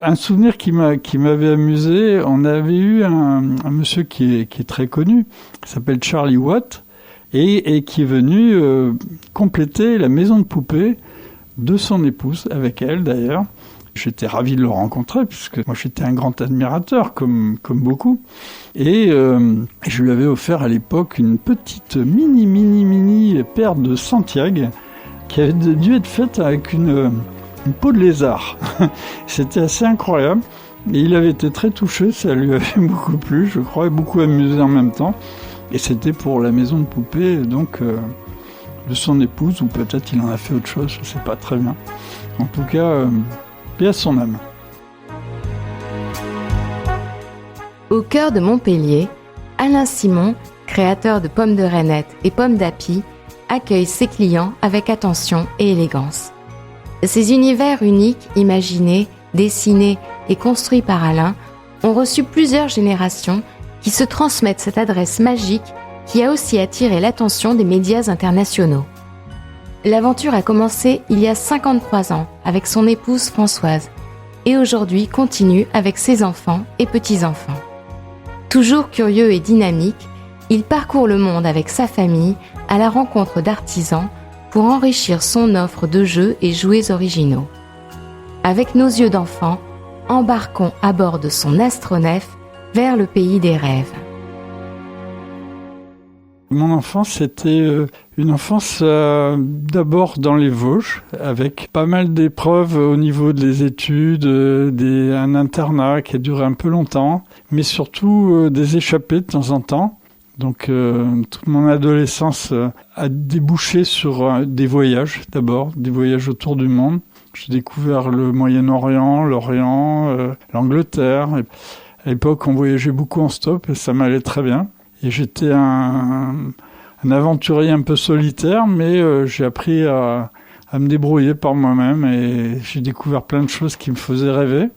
Un souvenir qui m'avait amusé, on avait eu un monsieur qui est très connu, qui s'appelle Charlie Watt, et qui est venu compléter la maison de poupée de son épouse, avec elle d'ailleurs. J'étais ravi de le rencontrer, puisque moi j'étais un grand admirateur, comme beaucoup. Et je lui avais offert à l'époque une petite mini paire de Santiago, qui avait dû être faite avec une peau de lézard. C'était assez incroyable. Et il avait été très touché, ça lui avait beaucoup plu, je crois, et beaucoup amusé en même temps. Et c'était pour la maison de poupée, donc de son épouse, ou peut-être il en a fait autre chose, je ne sais pas très bien. En tout cas, paix à son âme. Au cœur de Montpellier, Alain Simon, créateur de pommes de reinette et pommes d'api, accueille ses clients avec attention et élégance. Ces univers uniques, imaginés, dessinés et construits par Alain, ont reçu plusieurs générations qui se transmettent cette adresse magique qui a aussi attiré l'attention des médias internationaux. L'aventure a commencé il y a 53 ans avec son épouse Françoise et aujourd'hui continue avec ses enfants et petits-enfants. Toujours curieux et dynamique, il parcourt le monde avec sa famille à la rencontre d'artisans pour enrichir son offre de jeux et jouets originaux. Avec nos yeux d'enfants, embarquons à bord de son astronef vers le pays des rêves. Mon enfance, c'était une enfance d'abord dans les Vosges, avec pas mal d'épreuves au niveau des études, un internat qui a duré un peu longtemps, mais surtout des échappées de temps en temps. Donc toute mon adolescence a débouché sur des voyages d'abord, des voyages autour du monde. J'ai découvert le Moyen-Orient, l'Orient, l'Angleterre. À l'époque, on voyageait beaucoup en stop et ça m'allait très bien. Et j'étais un aventurier un peu solitaire, mais j'ai appris à me débrouiller par moi-même et j'ai découvert plein de choses qui me faisaient rêver.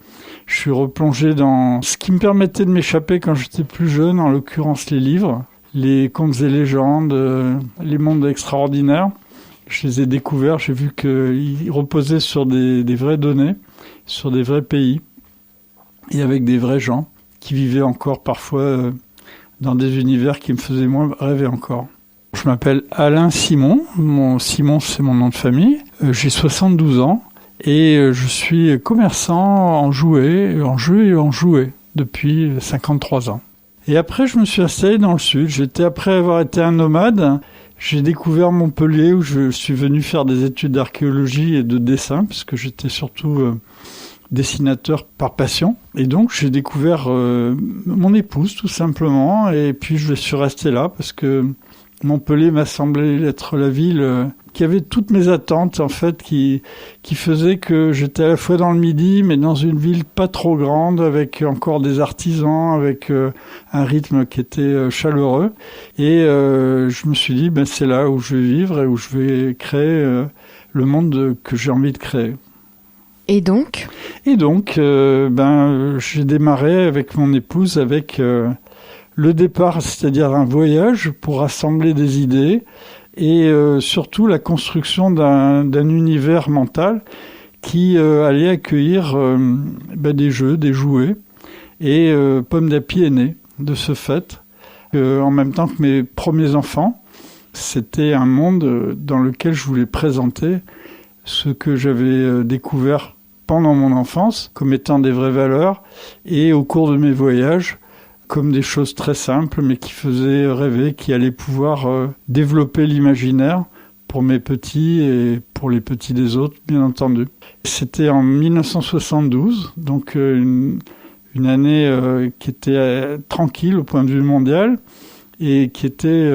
Je suis replongé dans ce qui me permettait de m'échapper quand j'étais plus jeune, en l'occurrence les livres, les contes et légendes, les mondes extraordinaires. Je les ai découverts, j'ai vu qu'ils reposaient sur des vraies données, sur des vrais pays et avec des vrais gens qui vivaient encore parfois dans des univers qui me faisaient moins rêver encore. Je m'appelle Alain Simon, Simon c'est mon nom de famille, j'ai 72 ans et je suis commerçant en jeux et en jouets depuis 53 ans. Et après je me suis installé dans le sud, après avoir été un nomade, j'ai découvert Montpellier où je suis venu faire des études d'archéologie et de dessin puisque j'étais surtout dessinateur par passion. Et donc, j'ai découvert mon épouse, tout simplement. Et puis, je suis resté là parce que Montpellier m'a semblé être la ville qui avait toutes mes attentes, en fait, qui faisait que j'étais à la fois dans le Midi, mais dans une ville pas trop grande, avec encore des artisans, avec un rythme qui était chaleureux. Et je me suis dit, c'est là où je vais vivre et où je vais créer le monde que j'ai envie de créer. Et donc, j'ai démarré avec mon épouse avec le départ, c'est-à-dire un voyage pour rassembler des idées et surtout la construction d'un univers mental qui allait accueillir des jeux, des jouets. Et Pomme d'Api est née de ce fait. En même temps que mes premiers enfants, c'était un monde dans lequel je voulais présenter ce que j'avais découvert pendant mon enfance comme étant des vraies valeurs et au cours de mes voyages comme des choses très simples mais qui faisaient rêver, qui allaient pouvoir développer l'imaginaire pour mes petits et pour les petits des autres, bien entendu. C'était en 1972, donc une année qui était tranquille au point de vue mondial et qui était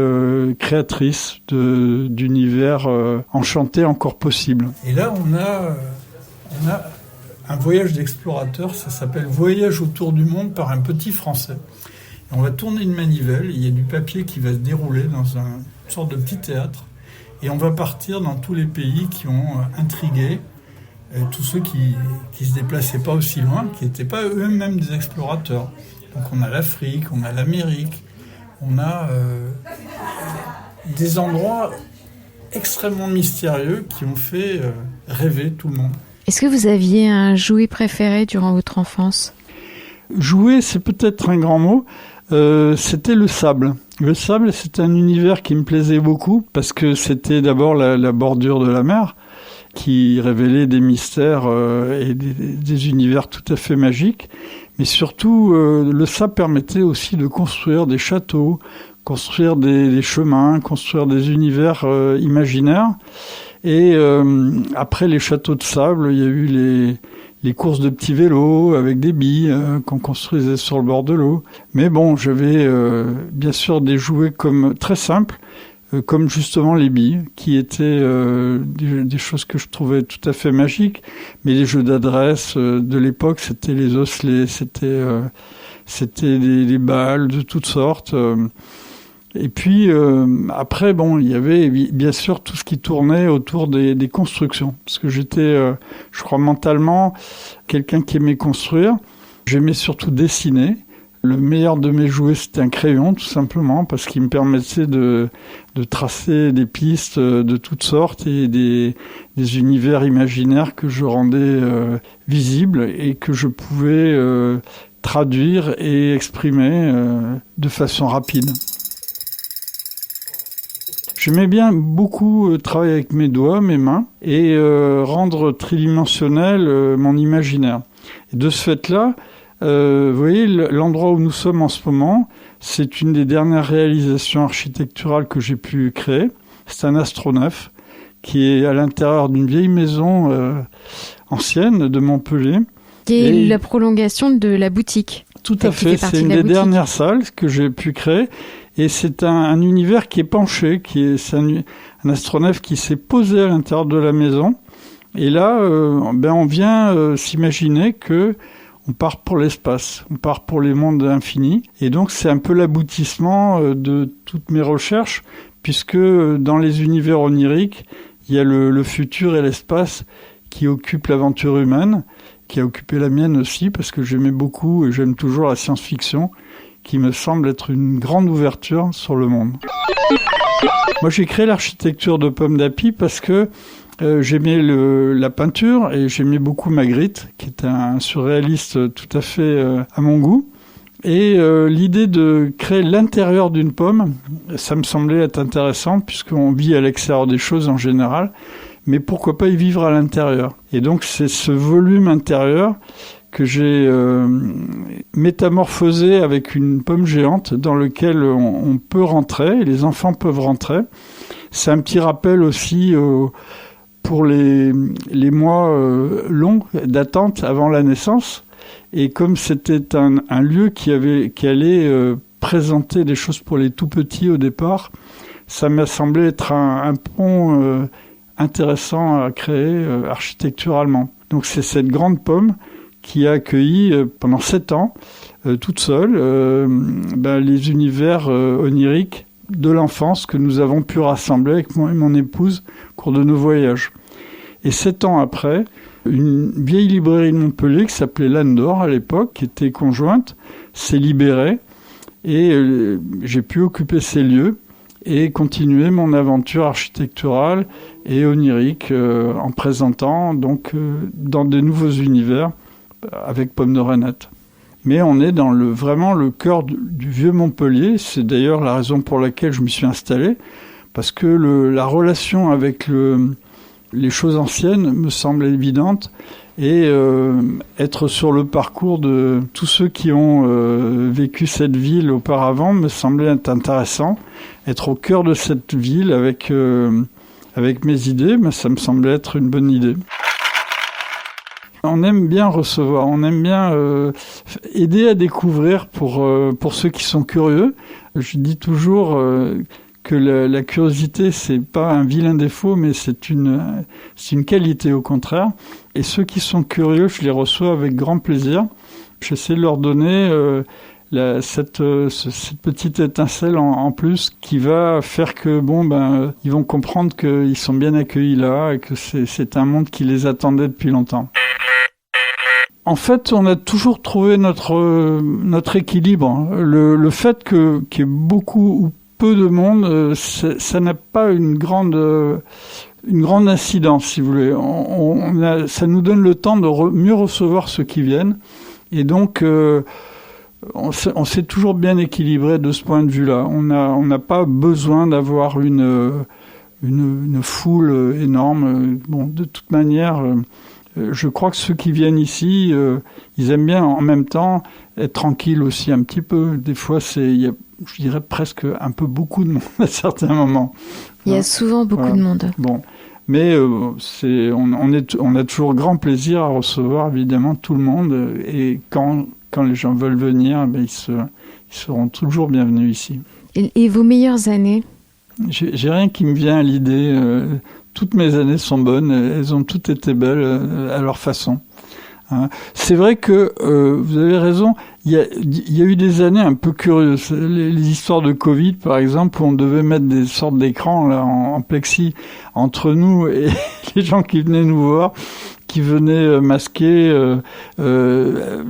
créatrice d'univers enchantés encore possibles. Et là, on a un voyage d'explorateur, ça s'appelle « Voyage autour du monde par un petit Français ». On va tourner une manivelle, il y a du papier qui va se dérouler dans une sorte de petit théâtre, et on va partir dans tous les pays qui ont intrigué tous ceux qui se déplaçaient pas aussi loin, qui n'étaient pas eux-mêmes des explorateurs. Donc on a l'Afrique, on a l'Amérique, on a des endroits extrêmement mystérieux qui ont fait rêver tout le monde. Est-ce que vous aviez un jouet préféré durant votre enfance ? Jouer, c'est peut-être un grand mot. C'était le sable. Le sable, c'est un univers qui me plaisait beaucoup parce que c'était d'abord la bordure de la mer qui révélait des mystères et des univers tout à fait magiques. Mais surtout, le sable permettait aussi de construire des châteaux, construire des chemins, construire des univers imaginaires. Et après les châteaux de sable, il y a eu les courses de petits vélos avec des billes qu'on construisait sur le bord de l'eau. Mais bon, j'avais bien sûr des jouets très simples, comme justement les billes, qui étaient des choses que je trouvais tout à fait magiques. Mais les jeux d'adresse de l'époque, c'était les osselets, c'était des balles de toutes sortes. Et puis après, bon, il y avait bien sûr tout ce qui tournait autour des constructions. Parce que j'étais, je crois mentalement, quelqu'un qui aimait construire. J'aimais surtout dessiner. Le meilleur de mes jouets, c'était un crayon, tout simplement, parce qu'il me permettait de tracer des pistes de toutes sortes et des univers imaginaires que je rendais visibles et que je pouvais traduire et exprimer de façon rapide. J'aimais bien beaucoup travailler avec mes doigts, mes mains, et rendre tridimensionnel mon imaginaire. Et de ce fait-là, vous voyez, l'endroit où nous sommes en ce moment, c'est une des dernières réalisations architecturales que j'ai pu créer. C'est un astronef qui est à l'intérieur d'une vieille maison ancienne de Montpellier. Qui est la prolongation de la boutique. Tout à fait, c'est une des dernières salles que j'ai pu créer. Et c'est un univers qui est penché, c'est un astronef qui s'est posé à l'intérieur de la maison. Et là, on vient s'imaginer que on part pour l'espace, on part pour les mondes infinis. Et donc, c'est un peu l'aboutissement de toutes mes recherches, puisque dans les univers oniriques, il y a le futur et l'espace qui occupent l'aventure humaine, qui a occupé la mienne aussi, parce que j'aimais beaucoup et j'aime toujours la science-fiction, qui me semble être une grande ouverture sur le monde. Moi, j'ai créé l'architecture de Pomme d'Api parce que j'aimais la peinture et j'aimais beaucoup Magritte, qui est un surréaliste tout à fait à mon goût. Et l'idée de créer l'intérieur d'une pomme, ça me semblait être intéressant puisqu'on vit à l'extérieur des choses en général, mais pourquoi pas y vivre à l'intérieur. Et donc c'est ce volume intérieur que j'ai métamorphosé avec une pomme géante dans lequel on peut rentrer, et les enfants peuvent rentrer. C'est un petit rappel aussi pour les mois longs d'attente avant la naissance. Et comme c'était un lieu qui allait présenter des choses pour les tout petits au départ, ça m'a semblé être un pont intéressant à créer architecturalement. Donc c'est cette grande pomme qui a accueilli pendant 7 ans, toute seule, les univers oniriques de l'enfance que nous avons pu rassembler avec moi et mon épouse au cours de nos voyages. Et 7 ans après, une vieille librairie de Montpellier qui s'appelait Landor à l'époque, qui était conjointe, s'est libérée et j'ai pu occuper ces lieux et continuer mon aventure architecturale et onirique en présentant donc dans de nouveaux univers avec Pomme de Reinette. Mais on est dans vraiment le cœur du vieux Montpellier. C'est d'ailleurs la raison pour laquelle je m'y suis installé, parce que la relation avec les choses anciennes me semble évidente, et être sur le parcours de tous ceux qui ont vécu cette ville auparavant me semblait être intéressant. Être au cœur de cette ville avec mes idées, ça me semblait être une bonne idée. On aime bien recevoir, on aime bien aider à découvrir pour ceux qui sont curieux. Je dis toujours que la curiosité, c'est pas un vilain défaut, mais c'est une qualité au contraire. Et ceux qui sont curieux, je les reçois avec grand plaisir. J'essaie de leur donner cette petite étincelle en plus qui va faire que ils vont comprendre qu'ils sont bien accueillis là et que c'est un monde qui les attendait depuis longtemps. En fait, on a toujours trouvé notre équilibre. Le fait qu'il y ait beaucoup ou peu de monde, ça n'a pas une grande une grande incidence, si vous voulez. Ça nous donne le temps de mieux recevoir ceux qui viennent. Et donc, on s'est toujours bien équilibré de ce point de vue-là. On n'a pas besoin d'avoir une foule énorme. Bon, de toute manière, je crois que ceux qui viennent ici, ils aiment bien en même temps être tranquilles aussi un petit peu. Des fois, il y a, je dirais, presque un peu beaucoup de monde à certains moments. Il y a souvent beaucoup de monde. Bon, mais on a toujours grand plaisir à recevoir évidemment tout le monde. Et quand les gens veulent venir, ils seront toujours bienvenus ici. Et vos meilleures années ? J'ai rien qui me vient à l'idée. Toutes mes années sont bonnes. Elles ont toutes été belles à leur façon. Hein. C'est vrai que vous avez raison. Il y a eu des années un peu curieuses. Les histoires de Covid, par exemple, où on devait mettre des sortes d'écrans là en plexi entre nous et les gens qui venaient nous voir, qui venaient masquer.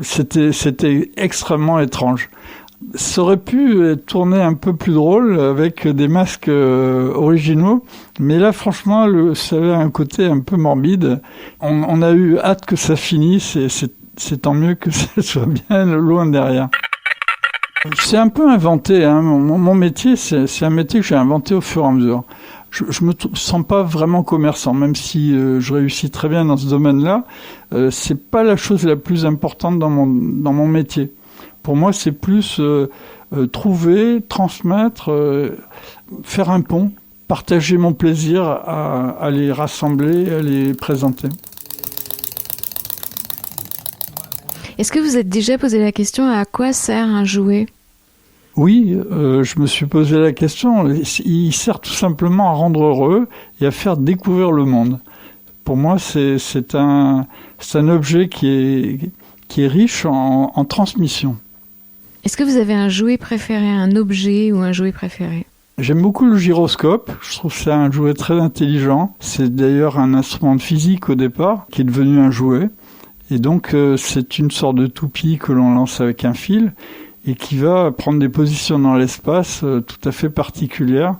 C'était extrêmement étrange. Ça aurait pu tourner un peu plus drôle avec des masques originaux, mais là, franchement, ça avait un côté un peu morbide. On a eu hâte que ça finisse et c'est tant mieux que ça soit bien loin derrière. C'est un peu inventé, hein. Mon métier, c'est un métier que j'ai inventé au fur et à mesure. Je me sens pas vraiment commerçant, même si je réussis très bien dans ce domaine-là. C'est pas la chose la plus importante dans mon métier. Pour moi, c'est plus trouver, transmettre, faire un pont, partager mon plaisir à les rassembler, à les présenter. Est-ce que vous êtes déjà posé la question à quoi sert un jouet ? Oui, je me suis posé la question. Il sert tout simplement à rendre heureux et à faire découvrir le monde. Pour moi, c'est un objet qui est riche en transmission. Est-ce que vous avez un jouet préféré, un objet ou un jouet préféré ? J'aime beaucoup le gyroscope. Je trouve que c'est un jouet très intelligent. C'est d'ailleurs un instrument de physique au départ, qui est devenu un jouet. Et donc, c'est une sorte de toupie que l'on lance avec un fil et qui va prendre des positions dans l'espace tout à fait particulières.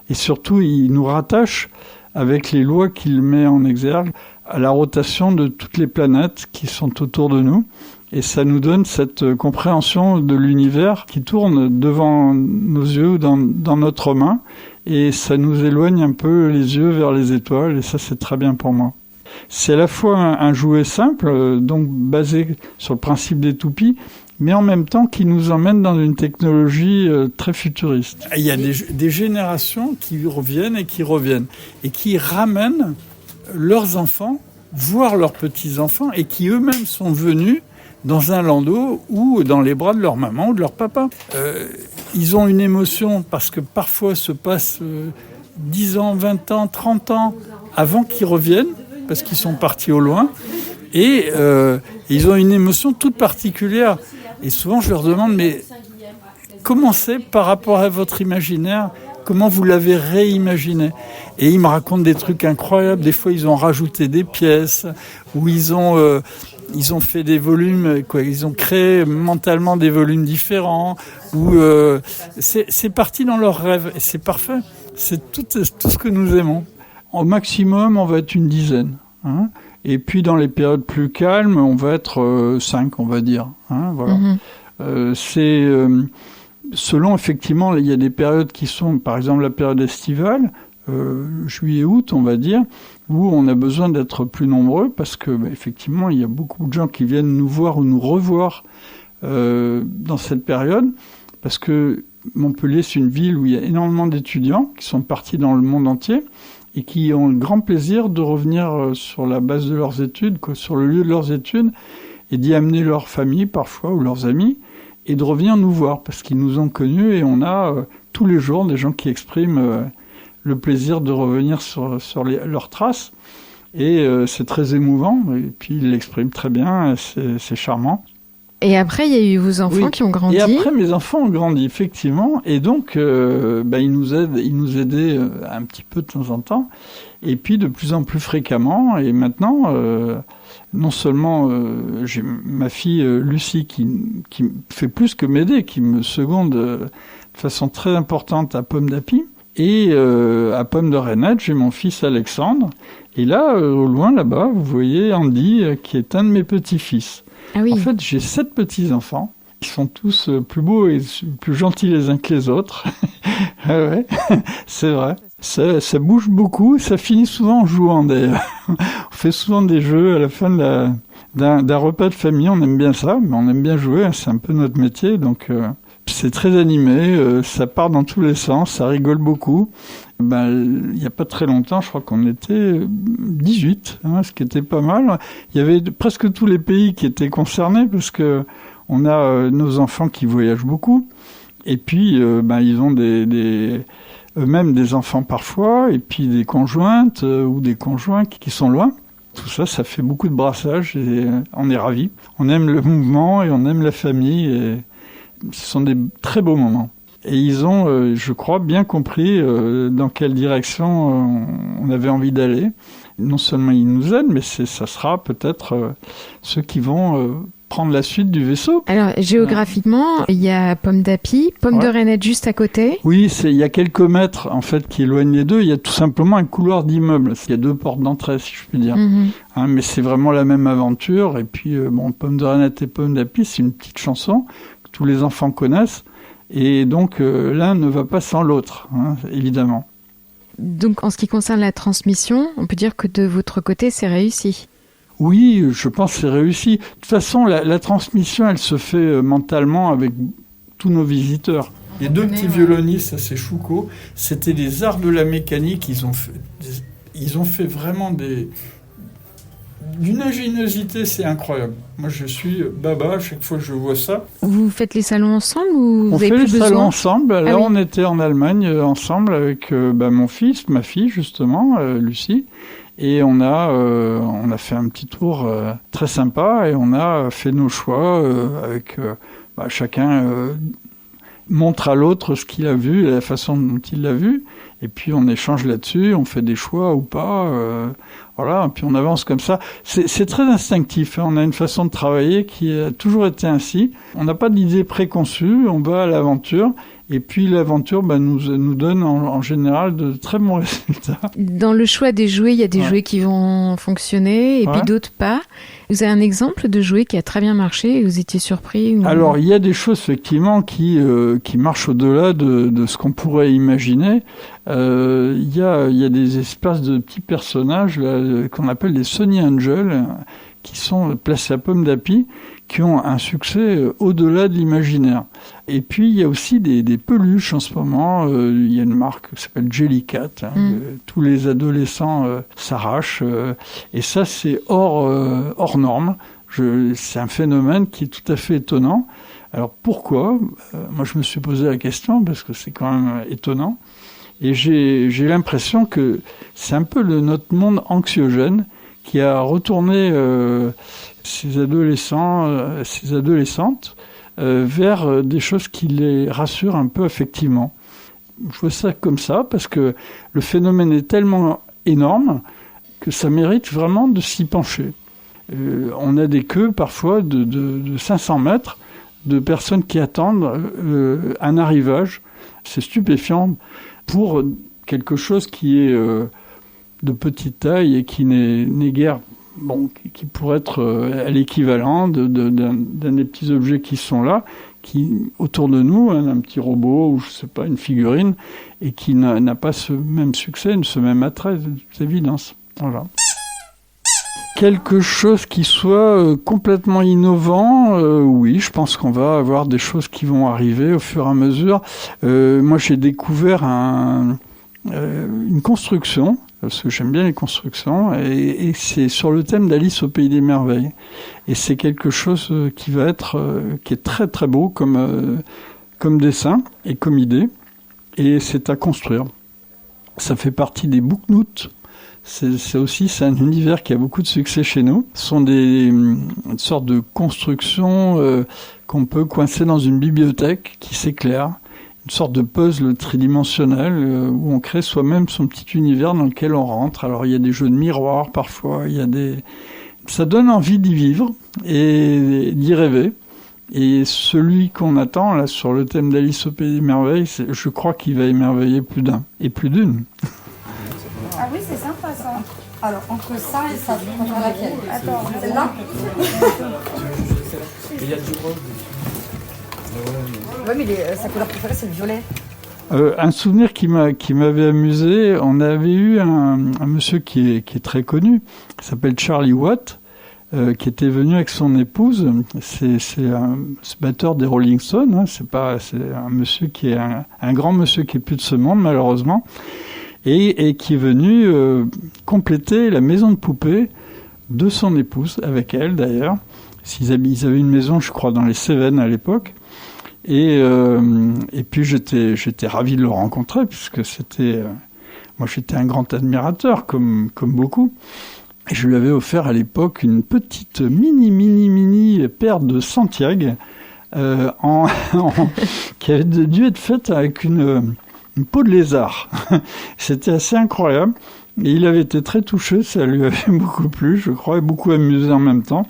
Et surtout, il nous rattache, avec les lois qu'il met en exergue, à la rotation de toutes les planètes qui sont autour de nous. Et ça nous donne cette compréhension de l'univers qui tourne devant nos yeux ou dans notre main. Et ça nous éloigne un peu les yeux vers les étoiles. Et ça, c'est très bien pour moi. C'est à la fois un jouet simple, donc basé sur le principe des toupies, mais en même temps qui nous emmène dans une technologie très futuriste. Il y a des générations qui reviennent et qui ramènent leurs enfants, voire leurs petits-enfants, et qui eux-mêmes sont venus dans un landau ou dans les bras de leur maman ou de leur papa. Ils ont une émotion parce que parfois se passe 10 ans, 20 ans, 30 ans avant qu'ils reviennent, parce qu'ils sont partis au loin, et ils ont une émotion toute particulière. Et souvent, je leur demande, mais comment c'est par rapport à votre imaginaire ? Comment vous l'avez réimaginé ? Et ils me racontent des trucs incroyables. Des fois, ils ont rajouté des pièces, ou ils ont fait des volumes, ils ont créé mentalement des volumes différents, ou c'est parti dans leurs rêves, et c'est parfait. C'est tout ce que nous aimons. Au maximum, on va être une dizaine. Hein. Et puis, dans les périodes plus calmes, on va être 5, on va dire. Hein, voilà. Selon, effectivement, il y a des périodes qui sont, par exemple, la période estivale, juillet-août, on va dire, où on a besoin d'être plus nombreux parce que, effectivement, il y a beaucoup de gens qui viennent nous voir ou nous revoir dans cette période, parce que Montpellier, c'est une ville où il y a énormément d'étudiants qui sont partis dans le monde entier et qui ont le grand plaisir de revenir sur la base de leurs études, sur le lieu de leurs études, et d'y amener leur famille parfois ou leurs amis, et de revenir nous voir, parce qu'ils nous ont connus, et on a tous les jours des gens qui expriment le plaisir de revenir sur leurs traces, et c'est très émouvant, et puis ils l'expriment très bien, et c'est charmant. Et après, il y a eu vos enfants qui ont grandi. Et après, mes enfants ont grandi, effectivement. Et donc, ils nous aidaient un petit peu de temps en temps. Et puis, de plus en plus fréquemment. Et maintenant, non seulement j'ai ma fille Lucie qui fait plus que m'aider, qui me seconde de façon très importante à Pomme d'Api, Et à Pomme de Reinette, j'ai mon fils Alexandre. Et là, au loin, là-bas, vous voyez Andy, qui est un de mes petits-fils. Ah oui. En fait, j'ai 7 petits-enfants. Ils sont tous plus beaux et plus gentils les uns que les autres. Ouais, c'est vrai. Ça bouge beaucoup. Ça finit souvent en jouant, d'ailleurs. On fait souvent des jeux à la fin d'un repas de famille. On aime bien ça, mais on aime bien jouer. C'est un peu notre métier, donc... c'est très animé, ça part dans tous les sens, ça rigole beaucoup. Il n'y a pas très longtemps, je crois qu'on était 18, ce qui était pas mal. Il y avait presque tous les pays qui étaient concernés, parce que on a nos enfants qui voyagent beaucoup. Et puis, ils ont eux-mêmes des enfants parfois, et puis des conjointes ou des conjoints qui sont loin. Tout ça, ça fait beaucoup de brassage et on est ravis. On aime le mouvement et on aime la famille et ce sont des très beaux moments. Et ils ont, je crois, bien compris dans quelle direction on avait envie d'aller. Non seulement ils nous aident, mais ça sera peut-être ceux qui vont prendre la suite du vaisseau. Alors, géographiquement, il y a Pomme d'Api, Pomme de Reinette juste à côté. Oui, il y a quelques mètres, en fait, qui éloignent les deux. Il y a tout simplement un couloir d'immeubles. Il y a 2 portes d'entrée, si je puis dire. Mais c'est vraiment la même aventure. Et puis, Pomme de Reinette et Pomme d'Api, c'est une petite chanson que tous les enfants connaissent. Et donc, l'un ne va pas sans l'autre, évidemment. Donc, en ce qui concerne la transmission, on peut dire que de votre côté, c'est réussi. Oui, je pense que c'est réussi. De toute façon, la transmission, elle se fait mentalement avec tous nos visiteurs. Les 2 petits violonistes, ça c'est Choucault, c'était des arts de la mécanique. Ils ont fait vraiment d'une ingéniosité, c'est incroyable. Moi, je suis baba à chaque fois que je vois ça. Vous faites les salons ensemble ou vous on avez fait plus les besoin salons ensemble. Là, oui. On était en Allemagne ensemble avec mon fils, ma fille justement, Lucie. Et on a fait un petit tour très sympa et on a fait nos choix avec chacun montre à l'autre ce qu'il a vu et la façon dont il l'a vu. Et puis on échange là-dessus, on fait des choix ou pas. Voilà, et puis on avance comme ça. C'est très instinctif. On a une façon de travailler qui a toujours été ainsi. On n'a pas d'idée préconçue, on va à l'aventure. Et puis l'aventure nous donne en général de très bons résultats. Dans le choix des jouets, il y a des jouets qui vont fonctionner et puis d'autres pas. Vous avez un exemple de jouet qui a très bien marché et vous étiez surpris Alors, il y a des choses effectivement qui marchent au-delà de ce qu'on pourrait imaginer. Il y a des espèces de petits personnages là, qu'on appelle des Sonny Angels qui sont placés à Pomme d'Api, qui ont un succès au-delà de l'imaginaire. Et puis, il y a aussi des peluches en ce moment. Il y a une marque qui s'appelle Jellycat. Tous les adolescents s'arrachent. Et ça, c'est hors norme. C'est un phénomène qui est tout à fait étonnant. Alors, pourquoi ? Moi, je me suis posé la question, parce que c'est quand même étonnant. Et j'ai l'impression que c'est un peu notre monde anxiogène qui a retourné ces adolescents, ces adolescentes vers des choses qui les rassurent un peu affectivement. Je vois ça comme ça parce que le phénomène est tellement énorme que ça mérite vraiment de s'y pencher. On a des queues parfois de 500 mètres de personnes qui attendent un arrivage. C'est stupéfiant pour quelque chose qui est de petite taille et qui n'est guère... qui pourrait être à l'équivalent d'un des petits objets qui sont là, qui autour de nous, un petit robot ou je sais pas, une figurine, et qui n'a pas ce même succès, ce même attrait, c'est évidence. Voilà. Quelque chose qui soit complètement innovant, oui, je pense qu'on va avoir des choses qui vont arriver au fur et à mesure. Moi, j'ai découvert une construction, parce que j'aime bien les constructions, et c'est sur le thème d'Alice au Pays des Merveilles. Et c'est quelque chose qui est très très beau comme dessin et comme idée, et c'est à construire. Ça fait partie des booknotes. C'est un univers qui a beaucoup de succès chez nous. Ce sont une sorte de construction qu'on peut coincer dans une bibliothèque qui s'éclaire. Une sorte de puzzle tridimensionnel où on crée soi-même son petit univers dans lequel on rentre. Alors il y a des jeux de miroirs parfois, ça donne envie d'y vivre et d'y rêver. Et celui qu'on attend, là, sur le thème d'Alice au Pays des Merveilles, je crois qu'il va émerveiller plus d'un, et plus d'une. Ah oui, c'est sympa ça. Alors, entre ça et ça, tu préfères laquelle? Attends, celle-là? Il y a du rose. Oui, mais sa couleur préférée, c'est le violet. Un souvenir qui m'avait amusé, on avait eu un monsieur qui est très connu, qui s'appelle Charlie Watt, qui était venu avec son épouse. C'est un batteur des Rolling Stones, hein. C'est un monsieur qui est un grand monsieur qui est plus de ce monde malheureusement, et qui est venu compléter la maison de poupée de son épouse, avec elle d'ailleurs. Ils avaient une maison, je crois, dans les Cévennes à l'époque. Et puis j'étais ravi de le rencontrer, puisque moi j'étais un grand admirateur, comme beaucoup. Et je lui avais offert à l'époque une petite mini paire de Santiago qui avait dû être faite avec une peau de lézard. C'était assez incroyable. Et il avait été très touché, ça lui avait beaucoup plu, je crois, et beaucoup amusé en même temps.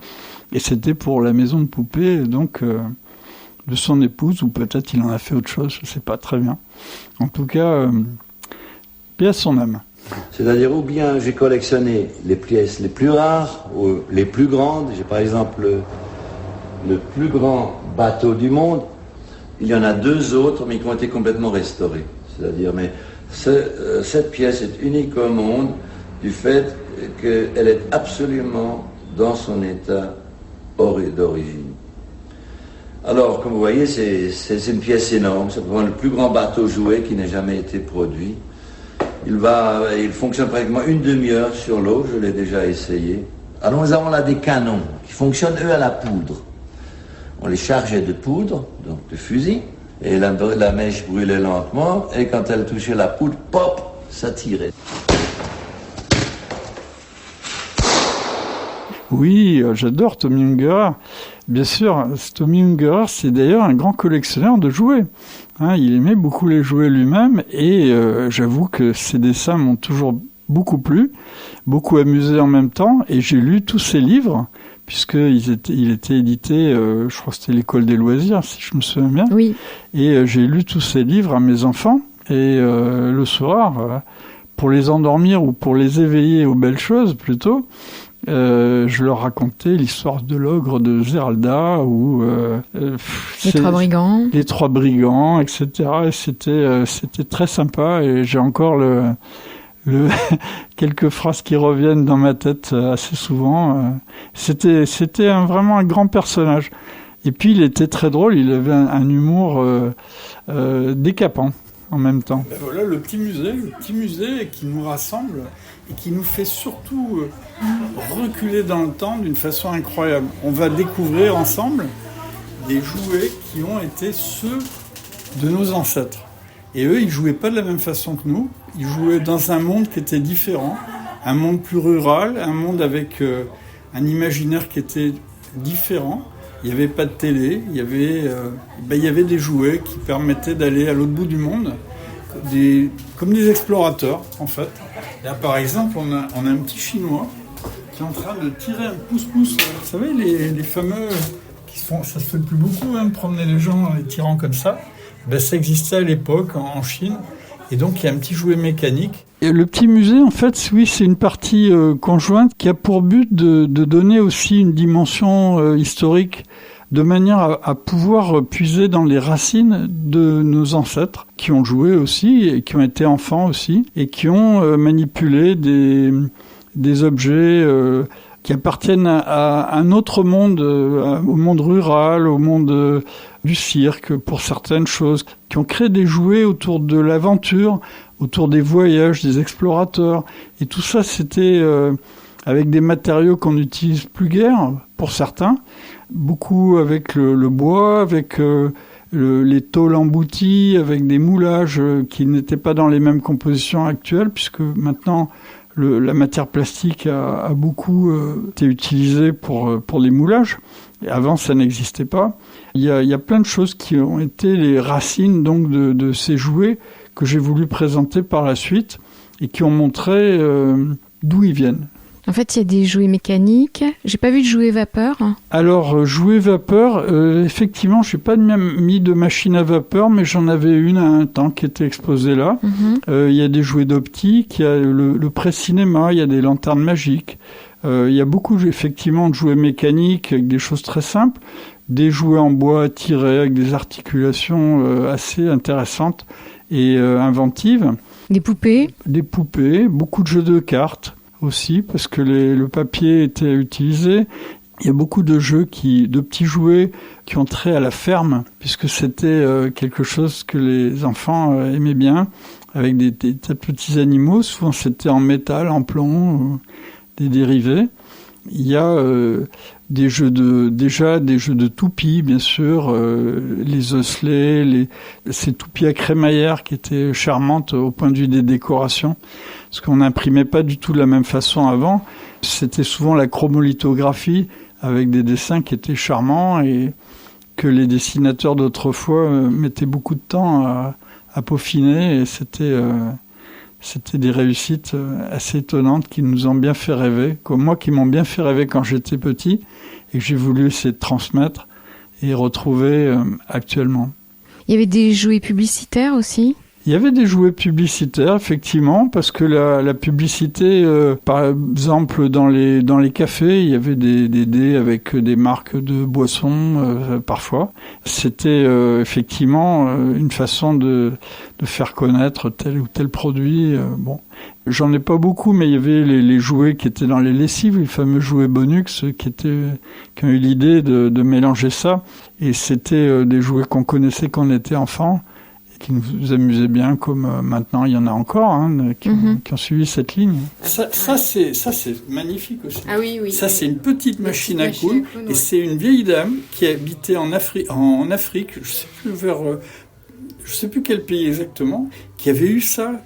Et c'était pour la maison de poupée, donc de son épouse, ou peut-être il en a fait autre chose, je ne sais pas très bien. En tout cas, paix à son âme. C'est-à-dire, ou bien j'ai collectionné les pièces les plus rares, ou les plus grandes. J'ai par exemple le plus grand bateau du monde. Il y en a 2 autres, mais qui ont été complètement restaurés. C'est-à-dire, mais cette pièce est unique au monde du fait qu'elle est absolument dans son état d'origine. Alors, comme vous voyez, c'est une pièce énorme. C'est vraiment le plus grand bateau jouet qui n'ait jamais été produit. Il fonctionne pratiquement une demi-heure sur l'eau, je l'ai déjà essayé. Alors nous avons là des canons qui fonctionnent, eux, à la poudre. On les chargeait de poudre, donc de fusil, et la mèche brûlait lentement, et quand elle touchait la poudre, pop, ça tirait. Oui, j'adore Tommy Ungerer. Bien sûr, Tommy Ungerer, c'est d'ailleurs un grand collectionneur de jouets. Hein, il aimait beaucoup les jouets lui-même, et j'avoue que ses dessins m'ont toujours beaucoup plu, beaucoup amusé en même temps, et j'ai lu tous ses livres, puisqu'il était édité, je crois que c'était l'École des loisirs, si je me souviens bien. Oui. Et j'ai lu tous ses livres à mes enfants, et le soir, pour les endormir ou pour les éveiller aux belles choses plutôt, je leur racontais l'histoire de l'ogre de Zeralda ou les trois brigands, etc. Et c'était très sympa, et j'ai encore quelques phrases qui reviennent dans ma tête assez souvent. C'était vraiment un grand personnage. Et puis il était très drôle, il avait un humour décapant en même temps. Ben voilà le petit musée qui nous rassemble et qui nous fait surtout reculer dans le temps d'une façon incroyable. On va découvrir ensemble des jouets qui ont été ceux de nos ancêtres. Et eux, ils jouaient pas de la même façon que nous. Ils jouaient dans un monde qui était différent, un monde plus rural, un monde avec un imaginaire qui était différent. Il n'y avait pas de télé, il y avait des jouets qui permettaient d'aller à l'autre bout du monde, comme des explorateurs, en fait. Là, par exemple, on a un petit Chinois qui est en train de tirer un pouce-pouce. Vous savez, les fameux ça se fait plus beaucoup, de promener les gens en les tirant comme ça. Ben, ça existait à l'époque en Chine. Et donc, il y a un petit jouet mécanique. Et le petit musée, en fait, oui, c'est une partie conjointe qui a pour but de donner aussi une dimension historique, de manière à pouvoir puiser dans les racines de nos ancêtres, qui ont joué aussi, et qui ont été enfants aussi, et qui ont manipulé des objets qui appartiennent à un autre monde, au monde rural, au monde du cirque, pour certaines choses, qui ont créé des jouets autour de l'aventure, autour des voyages, des explorateurs. Et tout ça, c'était avec des matériaux qu'on n'utilise plus guère, pour certains, beaucoup avec le bois, avec les tôles embouties, avec des moulages qui n'étaient pas dans les mêmes compositions actuelles, puisque maintenant la matière plastique a beaucoup été utilisée pour les moulages. Et avant, ça n'existait pas. Il y a plein de choses qui ont été les racines donc de ces jouets que j'ai voulu présenter par la suite et qui ont montré d'où ils viennent. En fait, il y a des jouets mécaniques. J'ai pas vu de jouets vapeur. Alors, jouets vapeur, effectivement, je n'ai pas mis de machine à vapeur, mais j'en avais une à un temps qui était exposée là. Il y a des jouets d'optique, il y a le pré-cinéma, il y a des lanternes magiques. Il y a beaucoup, effectivement, de jouets mécaniques avec des choses très simples. Des jouets en bois tirés avec des articulations assez intéressantes et inventives. Des poupées. Des poupées, beaucoup de jeux de cartes aussi, parce que le papier était utilisé. Il y a beaucoup de de petits jouets qui ont trait à la ferme, puisque c'était quelque chose que les enfants aimaient bien, avec des petits animaux. Souvent, c'était en métal, en plomb, des dérivés. Il y a des jeux de toupies, bien sûr, les osselets, ces toupies à crémaillère qui étaient charmantes au point de vue des décorations, parce qu'on n'imprimait pas du tout de la même façon avant. C'était souvent la chromolithographie avec des dessins qui étaient charmants et que les dessinateurs d'autrefois mettaient beaucoup de temps à peaufiner, et c'était des réussites assez étonnantes qui nous ont bien fait rêver, comme moi qui m'ont bien fait rêver quand j'étais petit et que j'ai voulu essayer de transmettre et retrouver actuellement. Il y avait des jouets publicitaires aussi ? Il y avait des jouets publicitaires, effectivement, parce que la publicité, par exemple, dans les cafés, il y avait des dés avec des marques de boissons, parfois. C'était effectivement une façon de faire connaître tel ou tel produit. Bon, j'en ai pas beaucoup, mais il y avait les jouets qui étaient dans les lessives, les fameux jouets Bonux, qui ont eu l'idée de mélanger ça. Et c'était des jouets qu'on connaissait quand on était enfant, qui nous amusaient bien, comme maintenant il y en a encore qui ont suivi cette ligne. Ça c'est magnifique aussi. Ah oui. Ça c'est une petite machine à coudre, et c'est une vieille dame qui habitait en Afrique, je sais plus quel pays exactement, qui avait eu ça,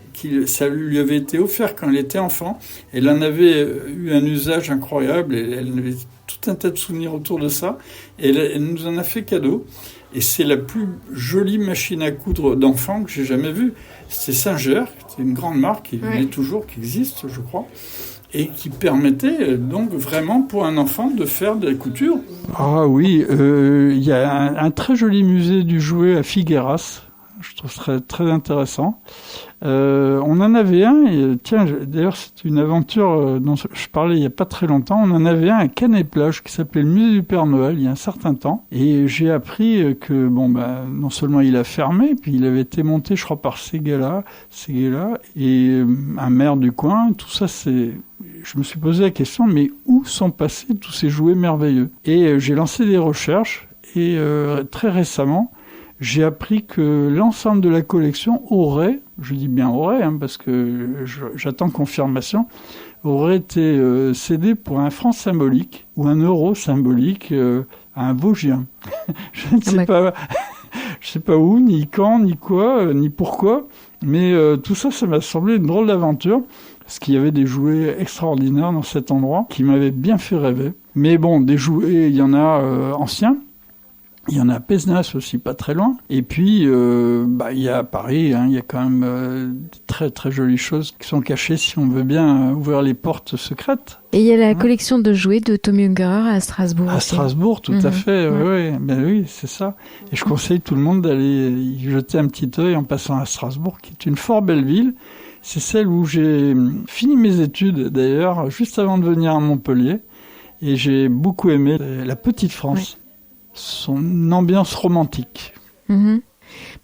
ça lui avait été offert quand elle était enfant. Elle en avait eu un usage incroyable, et elle avait tout un tas de souvenirs autour de ça, et elle nous en a fait cadeau. Et c'est la plus jolie machine à coudre d'enfant que j'ai jamais vue. C'est Singer, c'est une grande marque qui existe, je crois, et qui permettait donc vraiment pour un enfant de faire de la couture. Ah oui, il y a un très joli musée du jouet à Figueras. Je trouve très, très intéressant. On en avait un, et tiens, d'ailleurs c'est une aventure dont je parlais il n'y a pas très longtemps. On en avait un à Canet-Plage qui s'appelait le musée du Père Noël il y a un certain temps. Et j'ai appris que non seulement il a fermé, puis il avait été monté, je crois, par Séguéla et un maire du coin. Tout ça, je me suis posé la question, mais où sont passés tous ces jouets merveilleux ? Et j'ai lancé des recherches, et très récemment, j'ai appris que l'ensemble de la collection aurait, je dis bien aurait, parce que j'attends confirmation, aurait été cédé pour un franc symbolique ou un euro symbolique à un Vosgien. Je ne sais pas où, ni quand, ni quoi, ni pourquoi, mais tout ça m'a semblé une drôle d'aventure, parce qu'il y avait des jouets extraordinaires dans cet endroit qui m'avaient bien fait rêver. Mais bon, des jouets, il y en a anciens. Il y en a à Pézenas aussi, pas très loin. Et puis, il y a à Paris, il y a quand même de très très jolies choses qui sont cachées si on veut bien ouvrir les portes secrètes. Et il y a la collection de jouets de Tommy Ungerer à Strasbourg. À Strasbourg, tout à fait, oui, c'est ça. Et je conseille tout le monde d'aller y jeter un petit œil en passant à Strasbourg, qui est une fort belle ville. C'est celle où j'ai fini mes études, d'ailleurs, juste avant de venir à Montpellier. Et j'ai beaucoup aimé la petite France. Oui. Son ambiance romantique. Ben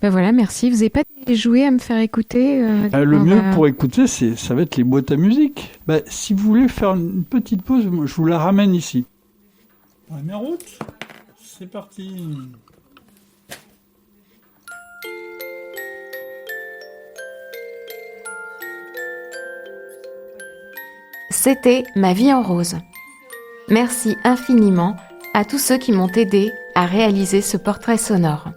voilà, merci. Vous n'avez pas des jouets à me faire écouter Le mieux pour écouter, ça va être les boîtes à musique. Si vous voulez faire une petite pause, je vous la ramène ici. On la met en route. C'est parti. C'était Ma vie en rose. Merci infiniment à tous ceux qui m'ont aidé à réaliser ce portrait sonore.